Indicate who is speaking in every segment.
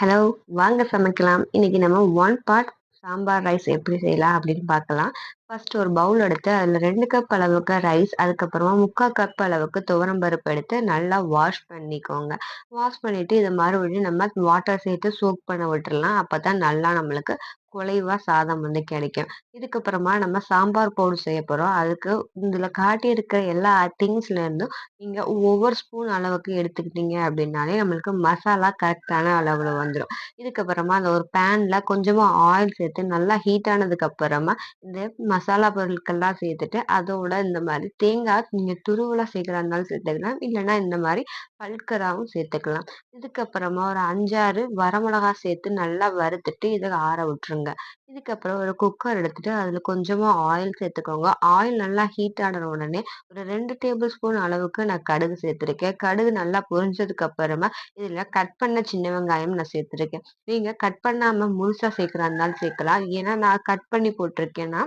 Speaker 1: Hello! வாங்க சமைக்கலாம். இன்னைக்கு நம்ம ஒன் பாட் சாம்பார் ரைஸ் எப்படி செய்யலாம் அப்படின்னு பார்க்கலாம். ஃபர்ஸ்ட் ஒரு பவுல் எடுத்து அதில 2 கப் அளவுக்கு ரைஸ், அதுக்கப்புறமா 3/4 கப் அளவுக்கு துவரம் பருப்பு எடுத்து நல்லா வாஷ் பண்ணிக்கோங்க. வாஷ் பண்ணிட்டு இத மறுபடியும் நம்ம வாட்டர் சேர்த்து சோக் பண்ண விட்டுறலாம். அப்பதான் நல்லா நம்மளுக்கு குழைவா சாதம் வந்து கிடைக்கும். இதுக்கப்புறமா நம்ம சாம்பார் பவுடர் செய்ய போறோம். அதுக்கு இதில காட்டியிருக்கிற எல்லா திங்ஸ்ல இருந்தும் நீங்க ஒவ்வொரு ஸ்பூன் அளவுக்கு எடுத்துக்கிட்டீங்க அப்படின்னாலே நம்மளுக்கு மசாலா கரெக்டான அளவுல வந்துரும். இதுக்கப்புறமா அந்த ஒரு பேன்ல கொஞ்சமா ஆயில் சேர்த்து நல்லா ஹீட் ஆனதுக்கு அப்புறமா இந்த மசாலா பொருட்கள்லாம் சேர்த்துட்டு அதோட இந்த மாதிரி தேங்காய் நீங்க துருவலா சேர்க்கிறா இருந்தாலும் சேர்த்துக்கலாம். இல்லைன்னா இந்த மாதிரி பல்கராவும் சேர்த்துக்கலாம். இதுக்கப்புறமா ஒரு 5, 6 வரமிளகா சேர்த்து நல்லா வறுத்துட்டு இதை ஆற விட்டுருங்க. இதுக்கப்புறம் ஒரு குக்கர் எடுத்துட்டு அதுல கொஞ்சமா ஆயில் சேர்த்துக்கோங்க. ஆயில் நல்லா ஹீட் ஆன உடனே ஒரு 2 டேபிள் ஸ்பூன் அளவுக்கு நான் கடுகு சேர்த்துருக்கேன். கடுகு நல்லா பொரிஞ்சதுக்கு அப்புறமா இதுல கட் பண்ண சின்ன வெங்காயம் நான் சேர்த்துருக்கேன். நீங்க கட் பண்ணாம முழுசா சேர்க்கிறா இருந்தாலும் சேர்க்கலாம். ஏன்னா நான் கட் பண்ணி போட்டிருக்கேன்னா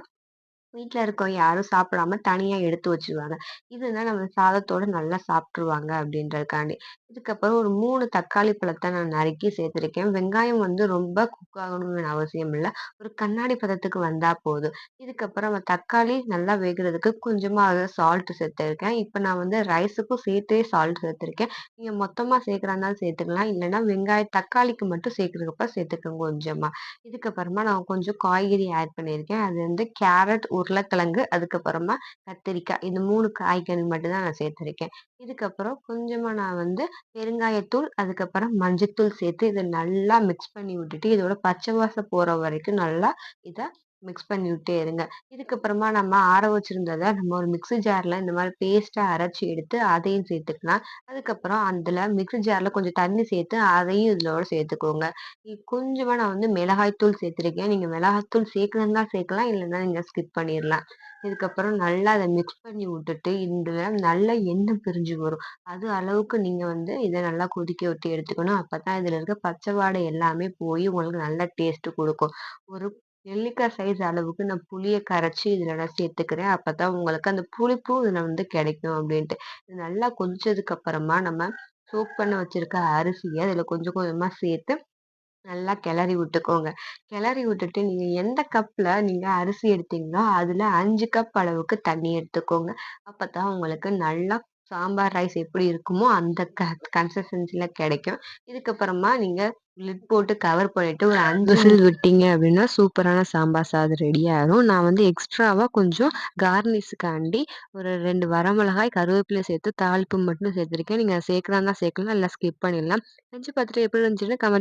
Speaker 1: வீட்ல இருக்கவங்க யாரும் சாப்பிடாம தனியா எடுத்து வச்சுருவாங்க. இதுனா நம்ம சாதத்தோட நல்லா சாப்ட்டுருவாங்க அப்படின்றதுக்காண்டி. இதுக்கப்புறம் ஒரு 3 தக்காளி பழத்த நான் நறுக்கி சேர்த்துருக்கேன். வெங்காயம் வந்து ரொம்ப குக் ஆகணும்னு அவசியம் இல்ல. ஒரு கண்ணாடி பதத்துக்கு வந்தா போதும். இதுக்கப்புறம் தக்காளி நல்லா வேகுறதுக்கு கொஞ்சமா சால்ட் சேர்த்துருக்கேன். இப்ப நான் வந்து ரைஸுக்கும் சேர்த்தே சால்ட் சேர்த்துருக்கேன். நீங்க மொத்தமா சேர்க்கிறா இருந்தாலும் சேர்த்துக்கலாம். இல்லன்னா தக்காளிக்கு மட்டும் சேர்க்கிறப்ப சேர்த்துக்கோங்க கொஞ்சமா. இதுக்கப்புறமா நான் கொஞ்சம் காய்கறி ஆட் பண்ணியிருக்கேன். அது வந்து கேரட், உருளைக்கிழங்கு, அதுக்கப்புறமா கத்திரிக்காய். இந்த 3 காய்கறி மட்டும் தான் நான் சேர்த்திருக்கேன். இதுக்கப்புறம் கொஞ்சமா நான் வந்து பெருங்காயத்தூள், அதுக்கப்புறம் மஞ்சத்தூள் சேர்த்து இத நல்லா மிக்ஸ் பண்ணி விட்டுட்டு, இதோட பச்சை வாசம் போற வரைக்கும் நல்லா இத மிக்ஸ் பண்ணி விட்டே இருங்க. இதுக்கப்புறமா நம்ம ஆற வச்சிருந்தத நம்ம ஒரு மிக்ஸி ஜார்ல இந்த மாரி பேஸ்ட்டா அரைச்சு எடுத்து அதையும் சேர்த்துக்கலாம். அதுக்கப்புறம் அதுல மிக்ஸி ஜார்ல கொஞ்சம் தண்ணி சேர்த்து அதையும் இதோட சேர்த்துக்கோங்க. கொஞ்சமா நான் வந்து மிளகாய் தூள் சேர்த்துருக்கேன். நீங்க மிளகாய்த்தூள் சேர்க்கணும்னா சேர்க்கலாம். இல்லன்னா நீங்க ஸ்கிப் பண்ணிரலாம். இதுக்கப்புறம் நல்லா அத மிக்ஸ் பண்ணி விட்டுட்டு, இதுல நல்லா எண்ணெய் பிரிஞ்சு வரும். அது அளவுக்கு நீங்க வந்து இத நல்லா கொதிக்க விட்டு எடுத்துக்கணும். அப்பதான் இதுல இருக்க பச்சை வாடை எல்லாமே போய் உங்களுக்கு நல்ல டேஸ்ட் குடுக்கும். ஒரு நெல்லிக்காய் சைஸ் அளவுக்கு நான் புளிய கரைச்சு இதுல நான் சேர்த்துக்கிறேன். அப்பதான் உங்களுக்கு அந்த புளிப்பும் இதுல வந்து கிடைக்கும் அப்டின்ட்டு. இது நல்லா கொதிச்சதுக்கு அப்புறமா நம்ம சோக் பண்ண வச்சிருக்க அரிசிய இதுல கொஞ்சம் கொஞ்சமா சேர்த்து நல்லா கிளறி விட்டுக்கோங்க. கிளறி விட்டுட்டு நீங்க எந்த கப்ல நீங்க அரிசி எடுத்தீங்களோ, அதுல 5 கப் அளவுக்கு தண்ணி எடுத்துக்கோங்க. அப்பதான் உங்களுக்கு நல்லா சாம்பார் ரைஸ் எப்படி இருக்குமோ, அந்த கன்சிஸ்டன்சில கிடைக்கும். இதுக்கப்புறமா நீங்க லிட் போட்டு கவர் பண்ணிட்டு ஒரு 5 விசில் விட்டீங்க அப்படின்னா, சூப்பரான சாம்பார் சாதம் ரெடி ஆயிரும். நான் வந்து எக்ஸ்ட்ராவா கொஞ்சம் கார்னிஷ்காண்டி ஒரு 2 வரமிளகாய், கருவேப்பிலை சேர்த்து தாளிப்பு மட்டும் சேர்த்துருக்கேன். நீங்க சேர்க்கிறதா இருந்தா சேர்க்கலாம். இல்ல ஸ்கிப் பண்ணிடலாம். செஞ்சு பார்த்துட்டு எப்படி இருந்துச்சுன்னு கமெண்ட்